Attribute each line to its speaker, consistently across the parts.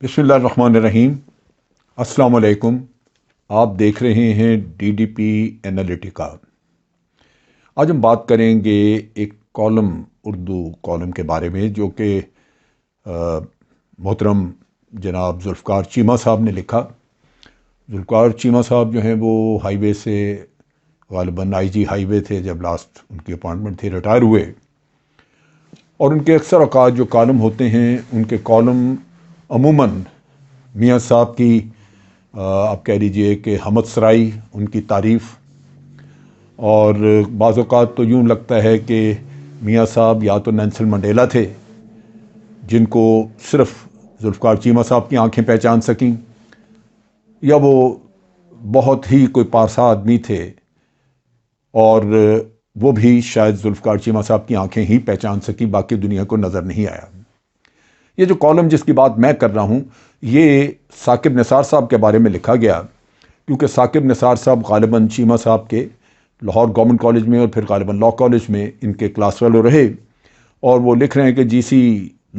Speaker 1: بسم اللہ الرحمن الرحیم۔ السلام علیکم۔ آپ دیکھ رہے ہیں ڈی ڈی پی انالیٹیکا۔ آج ہم بات کریں گے ایک کالم، اردو کالم کے بارے میں، جو کہ محترم جناب ذوالفقار چیمہ صاحب نے لکھا۔ ذوالفقار چیمہ صاحب جو ہیں وہ ہائی وے سے، غالباً آئی جی ہائی وے تھے جب لاسٹ ان کی اپوائنٹمنٹ تھی، ریٹائر ہوئے، اور ان کے اکثر اوقات جو کالم ہوتے ہیں ان کے کالم عموماً میاں صاحب کی آپ کہہ لیجئے کہ حمد سرائی، ان کی تعریف، اور بعض اوقات تو یوں لگتا ہے کہ میاں صاحب یا تو نیلسن منڈیلا تھے جن کو صرف ذوالفقار چیمہ صاحب کی آنکھیں پہچان سکیں، یا وہ بہت ہی کوئی پارسا آدمی تھے اور وہ بھی شاید ذوالفقار چیمہ صاحب کی آنکھیں ہی پہچان سکیں، باقی دنیا کو نظر نہیں آیا۔ یہ جو کالم جس کی بات میں کر رہا ہوں یہ ثاقب نثار صاحب کے بارے میں لکھا گیا، کیونکہ ثاقب نثار صاحب غالباً چیمہ صاحب کے لاہور گورنمنٹ کالج میں اور پھر غالباً لاء کالج میں ان کے کلاس فیلو رہے، اور وہ لکھ رہے ہیں کہ جی سی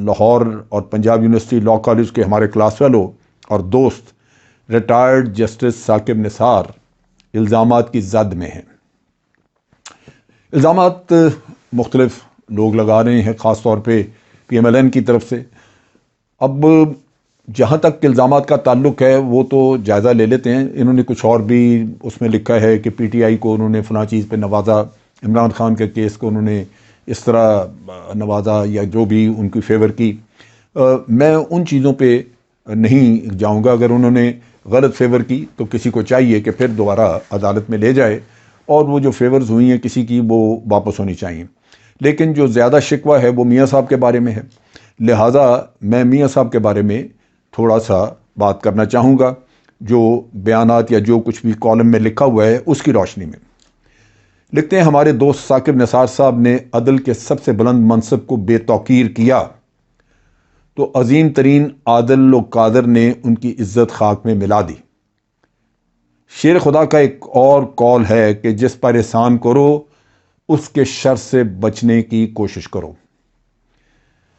Speaker 1: لاہور اور پنجاب یونیورسٹی لاء کالج کے ہمارے کلاس فیلو اور دوست ریٹائرڈ جسٹس ثاقب نثار الزامات کی زد میں ہیں۔ الزامات مختلف لوگ لگا رہے ہیں، خاص طور پہ پی ایم ایل این کی طرف سے۔ اب جہاں تک الزامات کا تعلق ہے وہ تو جائزہ لے لیتے ہیں۔ انہوں نے کچھ اور بھی اس میں لکھا ہے کہ پی ٹی آئی کو انہوں نے فلاں چیز پہ نوازا، عمران خان کے کیس کو انہوں نے اس طرح نوازا یا جو بھی ان کی فیور کی۔ میں ان چیزوں پہ نہیں جاؤں گا۔ اگر انہوں نے غلط فیور کی تو کسی کو چاہیے کہ پھر دوبارہ عدالت میں لے جائے، اور وہ جو فیورز ہوئی ہیں کسی کی وہ واپس ہونی چاہیے۔ لیکن جو زیادہ شکوہ ہے وہ میاں صاحب کے بارے میں ہے، لہٰذا میں میاں صاحب کے بارے میں تھوڑا سا بات کرنا چاہوں گا، جو بیانات یا جو کچھ بھی کالم میں لکھا ہوا ہے اس کی روشنی میں۔ لکھتے ہیں، ہمارے دوست ثاقب نثار صاحب نے عدل کے سب سے بلند منصب کو بے توقیر کیا تو عظیم ترین عادل و قادر نے ان کی عزت خاک میں ملا دی۔ شیر خدا کا ایک اور قول ہے کہ جس پر احسان کرو اس کے شر سے بچنے کی کوشش کرو۔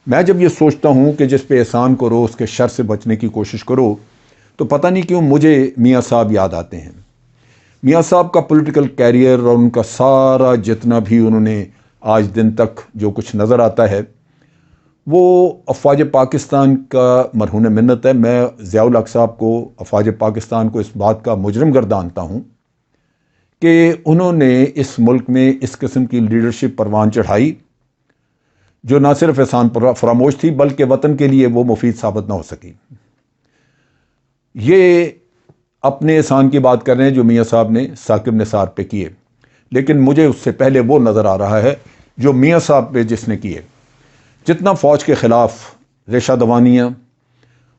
Speaker 1: میں جب یہ سوچتا ہوں کہ جس پہ احسان کرو اس کے شر سے بچنے کی کوشش کرو تو پتہ نہیں کیوں مجھے میاں صاحب یاد آتے ہیں۔ میاں صاحب کا پولیٹیکل کیریئر اور ان کا سارا جتنا بھی انہوں نے آج دن تک جو کچھ نظر آتا ہے وہ افواج پاکستان کا مرہون منت ہے۔ میں ضیاء الحق صاحب کو، افواج پاکستان کو اس بات کا مجرم گردانتا ہوں کہ انہوں نے اس ملک میں اس قسم کی لیڈرشپ پروان چڑھائی جو نہ صرف احسان فراموش تھی بلکہ وطن کے لیے وہ مفید ثابت نہ ہو سکی۔ یہ اپنے احسان کی بات کر رہے ہیں جو میاں صاحب نے ثاقب نثار پہ کیے، لیکن مجھے اس سے پہلے وہ نظر آ رہا ہے جو میاں صاحب پہ جس نے کیے۔ جتنا فوج کے خلاف ریشہ دوانیاں،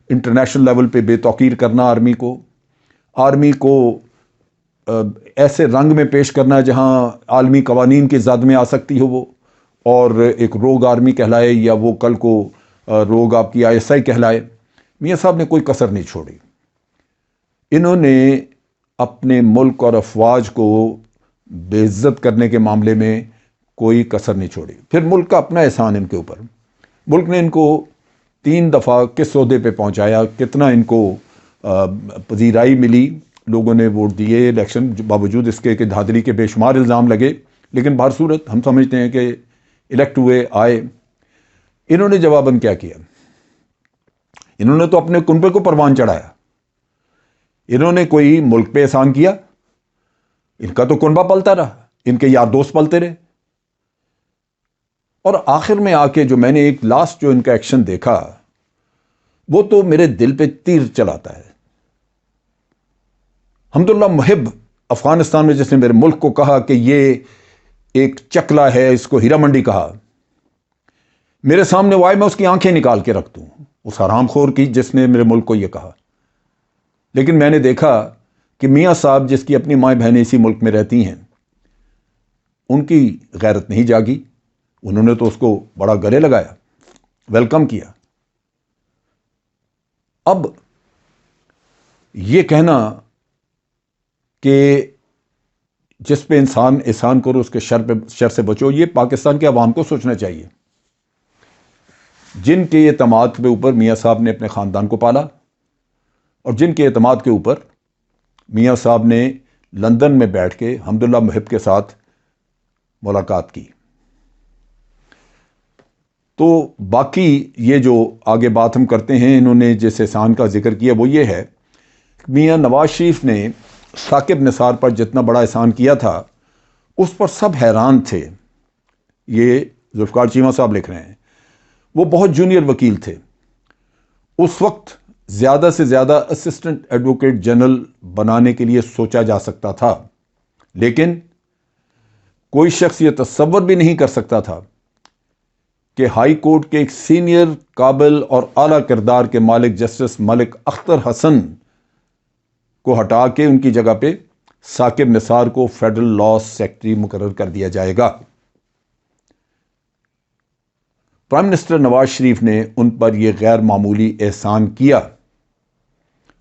Speaker 1: انٹرنیشنل لیول پہ بے توقیر کرنا آرمی کو ایسے رنگ میں پیش کرنا جہاں عالمی قوانین کی زد میں آ سکتی ہو وہ، اور ایک روگ آرمی کہلائے یا وہ کل کو روگ آپ کی آئی ایس آئی کہلائے، میاں صاحب نے کوئی کسر نہیں چھوڑی۔ انہوں نے اپنے ملک اور افواج کو بے عزت کرنے کے معاملے میں کوئی کسر نہیں چھوڑی۔ پھر ملک کا اپنا احسان ان کے اوپر، ملک نے ان کو 3 دفعہ کس عہدے پہ پہنچایا، کتنا ان کو پذیرائی ملی، لوگوں نے ووٹ دیے الیکشن، باوجود اس کے کہ دھاندلی کے بے شمار الزام لگے، لیکن بہر صورت ہم سمجھتے ہیں کہ الیکٹ ہوئے، آئے۔ انہوں نے جواباً کیا کیا؟ انہوں نے تو اپنے کنبے کو پروان چڑھایا۔ انہوں نے کوئی ملک پہ احسان کیا؟ ان کا تو کنبہ پلتا رہا، ان کے یار دوست پلتے رہے، اور آخر میں آ کے جو میں نے ایک لاسٹ جو ان کا ایکشن دیکھا وہ تو میرے دل پہ تیر چلاتا ہے۔ حمداللہ محب افغانستان میں جس نے میرے ملک کو کہا کہ یہ ایک چکلا ہے، اس کو ہیرا منڈی کہا، میرے سامنے وہ آئے، میں اس کی آنکھیں نکال کے رکھ دوں، اس حرام خور کی جس نے میرے ملک کو یہ کہا۔ لیکن میں نے دیکھا کہ میاں صاحب جس کی اپنی مائیں بہنیں اسی ملک میں رہتی ہیں، ان کی غیرت نہیں جاگی، انہوں نے تو اس کو بڑا گلے لگایا، ویلکم کیا۔ اب یہ کہنا کہ جس پہ انسان احسان کرو اس کے شر سے بچو، یہ پاکستان کے عوام کو سوچنا چاہیے، جن کے اعتماد کے اوپر میاں صاحب نے اپنے خاندان کو پالا، اور جن کے اعتماد کے اوپر میاں صاحب نے لندن میں بیٹھ کے حمداللہ محب کے ساتھ ملاقات کی۔ تو باقی یہ جو آگے بات ہم کرتے ہیں، انہوں نے جس احسان کا ذکر کیا وہ یہ ہے، میاں نواز شریف نے ثاقب نثار پر جتنا بڑا احسان کیا تھا اس پر سب حیران تھے۔ یہ ذوالفقار چیمہ صاحب لکھ رہے ہیں، وہ بہت جونیئر وکیل تھے، اس وقت زیادہ سے زیادہ اسسٹنٹ ایڈوکیٹ جنرل بنانے کے لیے سوچا جا سکتا تھا، لیکن کوئی شخص یہ تصور بھی نہیں کر سکتا تھا کہ ہائی کورٹ کے ایک سینئر قابل اور اعلیٰ کردار کے مالک جسٹس ملک اختر حسن کو ہٹا کے ان کی جگہ پہ ثاقب نثار کو فیڈرل لاء سیکرٹری مقرر کر دیا جائے گا۔ پرائم منسٹر نواز شریف نے ان پر یہ غیر معمولی احسان کیا،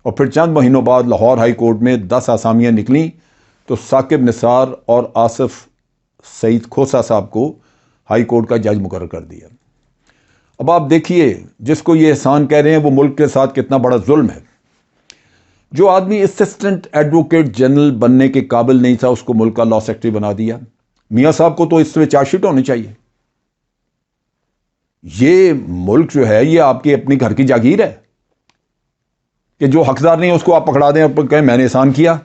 Speaker 1: اور پھر چند مہینوں بعد لاہور ہائی کورٹ میں 10 آسامیاں نکلیں تو ثاقب نثار اور آصف سعید کھوسہ صاحب کو ہائی کورٹ کا جج مقرر کر دیا۔ اب آپ دیکھیے، جس کو یہ احسان کہہ رہے ہیں وہ ملک کے ساتھ کتنا بڑا ظلم ہے۔ جو آدمی اسسٹنٹ ایڈوکیٹ جنرل بننے کے قابل نہیں تھا اس کو ملک کا لاء سیکرٹری بنا دیا۔ میاں صاحب کو تو اس میں چارج شیٹ ہونی چاہیے۔ یہ ملک جو ہے یہ آپ کے اپنی گھر کی جاگیر ہے کہ جو حقدار نہیں ہے اس کو آپ پکڑا دیں اور کہیں میں نے احسان کیا۔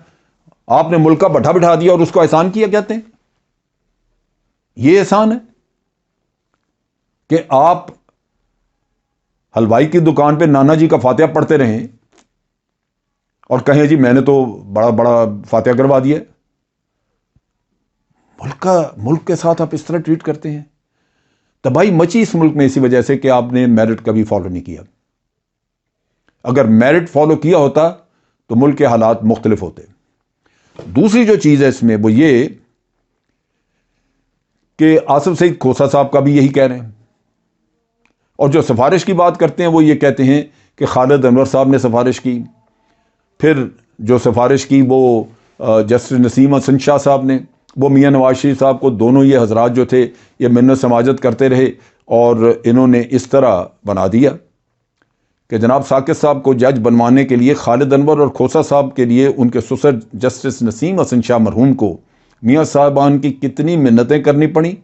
Speaker 1: آپ نے ملک کا بٹھا بٹھا دیا اور اس کو احسان کیا کہتے ہیں۔ یہ احسان ہے کہ آپ حلوائی کی دکان پہ نانا جی کا فاتحہ پڑھتے رہیں اور کہیں جی میں نے تو بڑا بڑا فاتحہ کروا دیا۔ ملک کے ساتھ آپ اس طرح ٹریٹ کرتے ہیں۔ تباہی مچی اس ملک میں اسی وجہ سے کہ آپ نے میرٹ کبھی فالو نہیں کیا۔ اگر میرٹ فالو کیا ہوتا تو ملک کے حالات مختلف ہوتے۔ دوسری جو چیز ہے اس میں وہ یہ کہ آصف سعید کھوسہ صاحب کا بھی یہی کہہ رہے ہیں، اور جو سفارش کی بات کرتے ہیں وہ یہ کہتے ہیں کہ خالد انور صاحب نے سفارش کی، پھر جو سفارش کی وہ جسٹس نسیم حسن شاہ صاحب نے، وہ میاں نواز شریف صاحب کو دونوں یہ حضرات جو تھے یہ منت سماجت کرتے رہے اور انہوں نے اس طرح بنا دیا کہ جناب ثاقب صاحب کو جج بنوانے کے لیے خالد انور اور کھوسہ صاحب کے لیے ان کے سسر جسٹس نسیم حسن شاہ مرحوم کو میاں صاحبان کی کتنی منتیں کرنی پڑیں،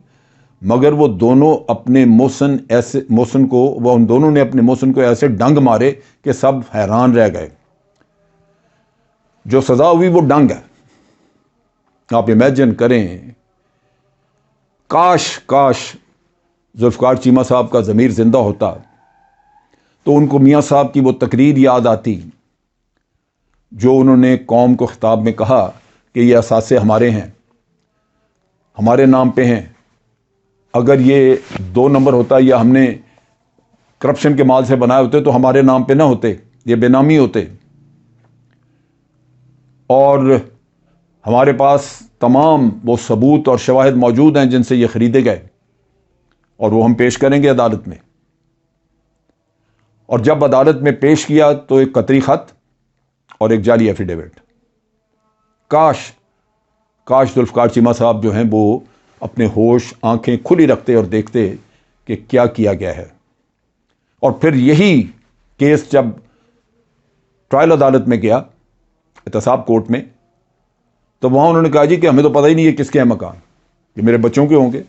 Speaker 1: مگر وہ دونوں اپنے ان دونوں نے اپنے محسن کو ایسے ڈنگ مارے کہ سب حیران رہ گئے۔ جو سزا ہوئی وہ ڈنگ ہے۔ آپ امیجن کریں، کاش ذوالفقار چیمہ صاحب کا ضمیر زندہ ہوتا تو ان کو میاں صاحب کی وہ تقریر یاد آتی جو انہوں نے قوم کو خطاب میں کہا کہ یہ اثاثے ہمارے ہیں، ہمارے نام پہ ہیں، اگر یہ 2 نمبر ہوتا یا ہم نے کرپشن کے مال سے بنائے ہوتے تو ہمارے نام پہ نہ ہوتے، یہ بے نامی ہوتے، اور ہمارے پاس تمام وہ ثبوت اور شواہد موجود ہیں جن سے یہ خریدے گئے، اور وہ ہم پیش کریں گے عدالت میں۔ اور جب عدالت میں پیش کیا تو ایک قطری خط اور ایک جعلی ایفیڈیوٹ۔ کاش ذوالفقار چیمہ صاحب جو ہیں وہ اپنے ہوش آنکھیں کھلی رکھتے اور دیکھتے کہ کیا کیا گیا ہے۔ اور پھر یہی کیس جب ٹرائل عدالت میں گیا، احتساب کورٹ میں، تو وہاں انہوں نے کہا جی کہ ہمیں تو پتہ ہی نہیں ہے کس کے ہیں مکان، یہ میرے بچوں کے ہوں گے،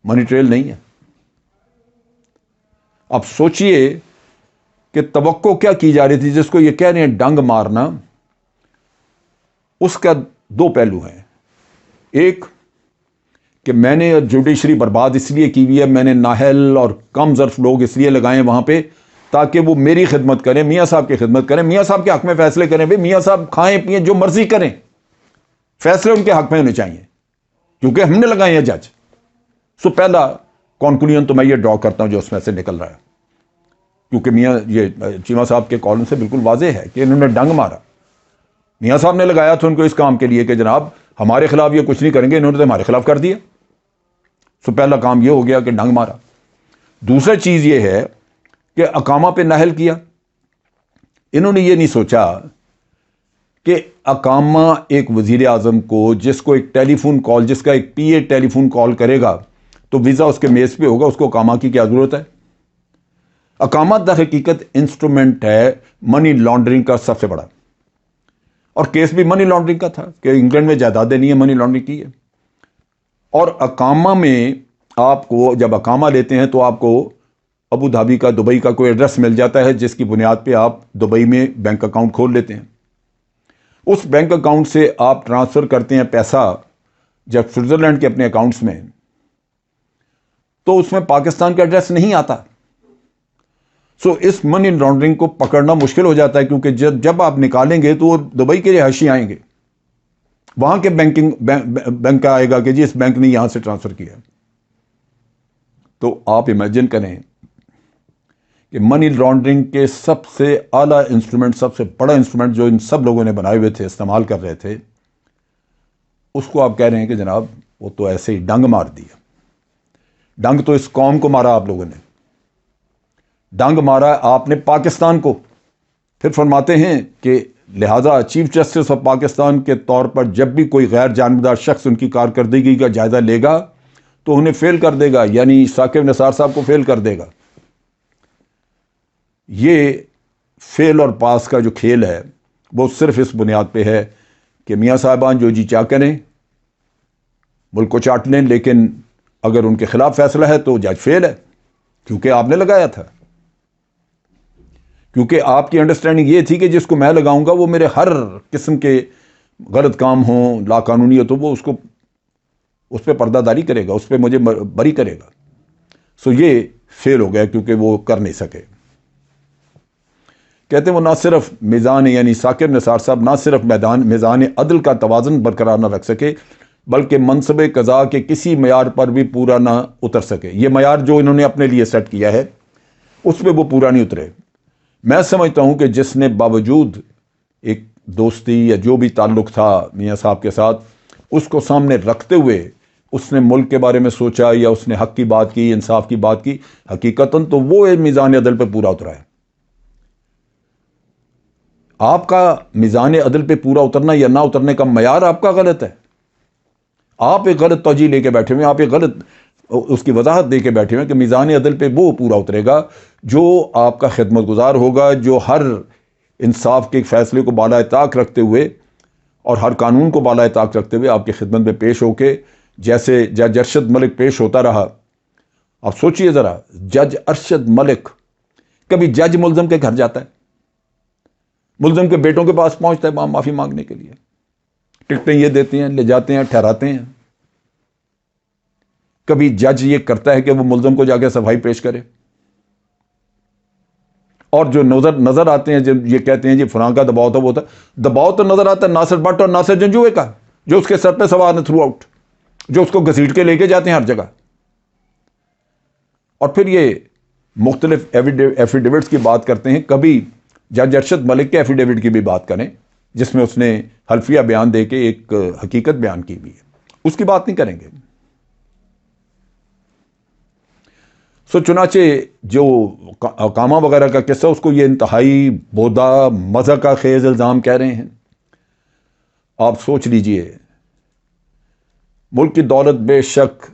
Speaker 1: منی ٹریل نہیں ہے۔ اب سوچئے کہ توقع کیا کی جا رہی تھی، جس کو یہ کہہ رہے ہیں ڈنگ مارنا، اس کا 2 پہلو ہیں۔ ایک کہ میں نے جوڈیشری برباد اس لیے کی ہوئی ہے، میں نے نااہل اور کم ظرف لوگ اس لیے لگائے ہیں وہاں پہ تاکہ وہ میری خدمت کریں، میاں صاحب کی خدمت کریں، میاں صاحب کے حق میں فیصلے کریں۔ بھائی میاں صاحب کھائیں پئیں جو مرضی کریں، فیصلے ان کے حق میں ہونے چاہیے کیونکہ ہم نے لگائے ہیں جج۔ سو پہلا کنکلوژن تو میں یہ ڈرا کرتا ہوں جو اس میں سے نکل رہا ہے، کیونکہ میاں یہ چیمہ صاحب کے کالم سے بالکل واضح ہے کہ انہوں نے ڈنگ مارا۔ میاں صاحب نے لگایا تھا ان کو اس کام کے لیے کہ جناب ہمارے خلاف یہ کچھ نہیں کریں گے، انہوں نے تو ہمارے خلاف کر دیا۔ سو پہلا کام یہ ہو گیا کہ ڈنگ مارا۔ دوسری چیز یہ ہے کہ اقامہ پہ نااہل کیا۔ انہوں نے یہ نہیں سوچا کہ اقامہ ایک وزیر اعظم کو، جس کو ایک ٹیلی فون کال، جس کا ایک پی اے ٹیلی فون کال کرے گا تو ویزا اس کے میز پہ ہوگا، اس کو اقامہ کی کیا ضرورت ہے؟ اقامہ در حقیقت انسٹرومنٹ ہے منی لانڈرنگ کا سب سے بڑا، اور کیس بھی منی لانڈرنگ کا تھا کہ انگلینڈ میں جائیدادیں نہیں ہیں، منی لانڈرنگ کی ہے۔ اور اقامہ میں آپ کو جب اقامہ لیتے ہیں تو آپ کو ابو دھابی کا، دبئی کا کوئی ایڈریس مل جاتا ہے جس کی بنیاد پہ آپ دبئی میں بینک اکاؤنٹ کھول لیتے ہیں۔ اس بینک اکاؤنٹ سے آپ ٹرانسفر کرتے ہیں پیسہ جب سوئٹزرلینڈ کے اپنے اکاؤنٹس میں، تو اس میں پاکستان کا ایڈریس نہیں آتا۔ سو اس منی لانڈرنگ کو پکڑنا مشکل ہو جاتا ہے، کیونکہ جب آپ نکالیں گے تو وہ دبئی کے رہائشی آئیں گے، وہاں کے بینک کا آئے گا کہ جی اس بینک نے یہاں سے ٹرانسفر کیا۔ تو آپ امیجن کریں کہ منی لانڈرنگ کے سب سے اعلیٰ انسٹرومنٹ، سب سے بڑا انسٹرومنٹ جو ان سب لوگوں نے بنائے ہوئے تھے، استعمال کر رہے تھے، اس کو آپ کہہ رہے ہیں کہ جناب وہ تو ایسے ہی ڈنگ مار دیا۔ ڈنگ تو اس قوم کو مارا آپ لوگوں نے، ڈنگ مارا آپ نے پاکستان کو۔ پھر فرماتے ہیں کہ لہذا چیف جسٹس آف پاکستان کے طور پر جب بھی کوئی غیر جانبدار شخص ان کی کارکردگی کا جائزہ لے گا تو انہیں فیل کر دے گا، یعنی ثاقب نثار صاحب کو فیل کر دے گا۔ یہ فیل اور پاس کا جو کھیل ہے وہ صرف اس بنیاد پہ ہے کہ میاں صاحبان جو جی چاہ کریں، ملک کو چاٹ لیں، لیکن اگر ان کے خلاف فیصلہ ہے تو جج فیل ہے، کیونکہ آپ نے لگایا تھا، کیونکہ آپ کی انڈرسٹینڈنگ یہ تھی کہ جس کو میں لگاؤں گا وہ میرے ہر قسم کے غلط کام ہوں، لا قانونیت ہو، وہ اس پہ پردہ داری کرے گا، اس پہ مجھے بری کرے گا۔ سو یہ فیل ہو گیا کیونکہ وہ کر نہیں سکے۔ کہتے ہیں وہ نہ صرف میزان، یعنی ثاقب نثار صاحب نہ صرف میزان عدل کا توازن برقرار نہ رکھ سکے، بلکہ منصب قضا کے کسی معیار پر بھی پورا نہ اتر سکے۔ یہ معیار جو انہوں نے اپنے لیے سیٹ کیا ہے اس پہ وہ پورا نہیں اترے۔ میں سمجھتا ہوں کہ جس نے باوجود ایک دوستی یا جو بھی تعلق تھا میاں صاحب کے ساتھ، اس کو سامنے رکھتے ہوئے اس نے ملک کے بارے میں سوچا یا اس نے حق کی بات کی، انصاف کی بات کی، حقیقتاً تو وہ میزان عدل پہ پورا اترا ہے۔ آپ کا میزان عدل پہ پورا اترنا یا نہ اترنے کا معیار آپ کا غلط ہے۔ آپ ایک غلط توجہ لے کے بیٹھے ہوئے، آپ ایک غلط اس کی وضاحت دے کے بیٹھے ہوئے کہ میزان عدل پہ وہ پورا اترے گا جو آپ کا خدمت گزار ہوگا، جو ہر انصاف کے فیصلے کو بالائے طاق رکھتے ہوئے اور ہر قانون کو بالائے طاق رکھتے ہوئے آپ کی خدمت میں پیش ہو کے، جیسے جج ارشد ملک پیش ہوتا رہا۔ آپ سوچئے ذرا، جج ارشد ملک، کبھی جج ملزم کے گھر جاتا ہے، ملزم کے بیٹوں کے پاس پہنچتا ہے معافی مانگنے کے لیے، ٹکٹیں یہ دیتے ہیں، لے جاتے ہیں، ٹھہراتے ہیں۔ کبھی جج یہ کرتا ہے کہ وہ ملزم کو جا کے صفائی پیش کرے؟ اور جو نظر آتے ہیں جب یہ کہتے ہیں جی فلاں کا دباؤ تھا، وہ تھا، دباؤ تو نظر آتا ہے ناصر بٹ اور ناصر جنجوعے کا، جو اس کے سر پہ سوار ہیں تھرو آؤٹ، جو اس کو گھسیٹ کے لے کے جاتے ہیں ہر جگہ۔ اور پھر یہ مختلف ایفیڈیوٹس کی بات کرتے ہیں، کبھی جج ارشد ملک کے ایفیڈیوٹ کی بھی بات کریں جس میں اس نے حلفیہ بیان دے کے ایک حقیقت بیان کی ہوئی ہے، اس کی بات نہیں کریں گے۔ سو چنانچہ جو اقامہ وغیرہ کا قصہ، اس کو یہ انتہائی بودا مزہ کا خیز الزام کہہ رہے ہیں۔ آپ سوچ لیجئے، ملک کی دولت بے شک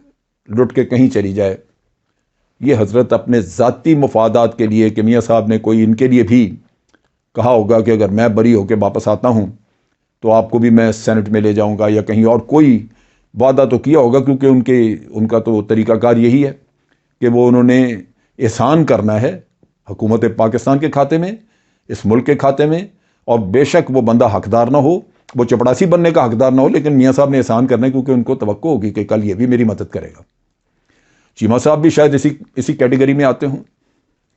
Speaker 1: لٹ کے کہیں چلی جائے، یہ حضرت اپنے ذاتی مفادات کے لیے کہ میاں صاحب نے کوئی ان کے لیے بھی کہا ہوگا کہ اگر میں بری ہو کے واپس آتا ہوں تو آپ کو بھی میں سینٹ میں لے جاؤں گا، یا کہیں اور کوئی وعدہ تو کیا ہوگا، کیونکہ ان کا تو طریقہ کار یہی ہے کہ وہ انہوں نے احسان کرنا ہے حکومت پاکستان کے کھاتے میں، اس ملک کے کھاتے میں، اور بے شک وہ بندہ حقدار نہ ہو، وہ چپڑاسی بننے کا حقدار نہ ہو، لیکن میاں صاحب نے احسان کرنا ہے کیونکہ ان کو توقع ہوگی کہ کل یہ بھی میری مدد کرے گا۔ چیمہ صاحب بھی شاید اسی کیٹیگری میں آتے ہوں۔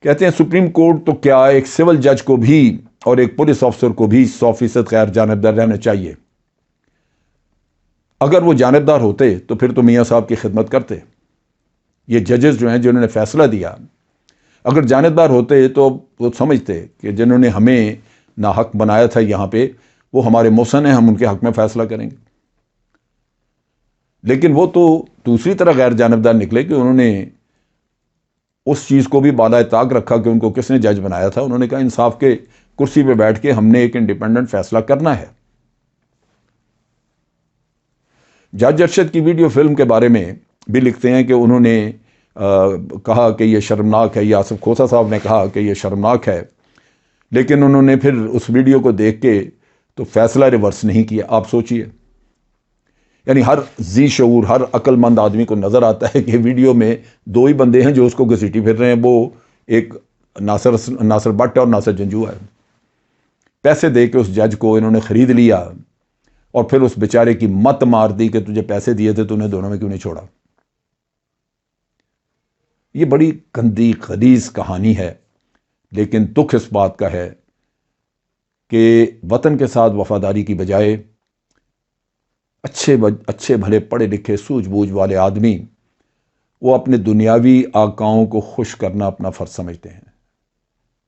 Speaker 1: کہتے ہیں سپریم کورٹ تو کیا ایک سول جج کو بھی اور ایک پولیس آفیسر کو بھی 100% غیر جانبدار رہنا چاہیے۔ اگر وہ جانبدار ہوتے تو پھر تو میاں صاحب کی خدمت کرتے۔ یہ ججز جو ہیں جنہوں نے فیصلہ دیا، اگر جانبدار ہوتے تو وہ سمجھتے کہ جنہوں نے ہمیں ناحق بنایا تھا یہاں پہ، وہ ہمارے محسن ہیں، ہم ان کے حق میں فیصلہ کریں گے۔ لیکن وہ تو دوسری طرح غیر جانبدار نکلے کہ انہوں نے اس چیز کو بھی بالائے طاق رکھا کہ ان کو کس نے جج بنایا تھا۔ انہوں نے کہا انصاف کے کرسی پہ بیٹھ کے ہم نے ایک انڈیپینڈنٹ فیصلہ کرنا ہے۔ جج ارشد کی ویڈیو فلم کے بارے میں بھی لکھتے ہیں کہ انہوں نے کہا کہ یہ شرمناک ہے، یا آصف کھوسہ صاحب نے کہا کہ یہ شرمناک ہے، لیکن انہوں نے پھر اس ویڈیو کو دیکھ کے تو فیصلہ ریورس نہیں کیا۔ آپ سوچئے، یعنی ہر ذی شعور، ہر عقل مند آدمی کو نظر آتا ہے کہ ویڈیو میں دو ہی بندے ہیں جو اس کو گھسیٹی پھر رہے ہیں، وہ ایک ناصر بٹ اور ناصر جنجو ہے۔ پیسے دے کے اس جج کو انہوں نے خرید لیا اور پھر اس بیچارے کی مت مار دی کہ تجھے پیسے دیے تھے تو انہیں دونوں میں کیوں نہیں چھوڑا۔ یہ بڑی گندی غلیظ کہانی ہے، لیکن دکھ اس بات کا ہے کہ وطن کے ساتھ وفاداری کی بجائے اچھے بھلے پڑھے لکھے سوجھ بوجھ والے آدمی وہ اپنے دنیاوی آقاؤں کو خوش کرنا اپنا فرض سمجھتے ہیں۔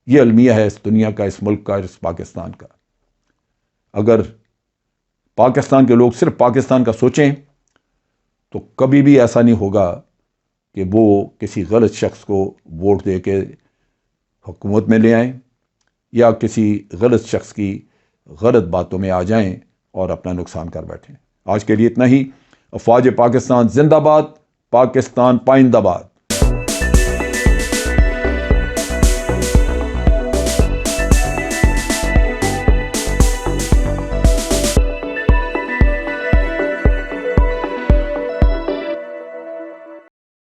Speaker 1: یہ المیہ ہے اس دنیا کا، اس ملک کا، اس پاکستان کا۔ اگر پاکستان کے لوگ صرف پاکستان کا سوچیں تو کبھی بھی ایسا نہیں ہوگا کہ وہ کسی غلط شخص کو ووٹ دے کے حکومت میں لے آئیں یا کسی غلط شخص کی غلط باتوں میں آ جائیں اور اپنا نقصان کر بیٹھیں۔ آج کے لیے اتنا ہی۔ افواج پاکستان زندہ باد، پاکستان پائندہ باد۔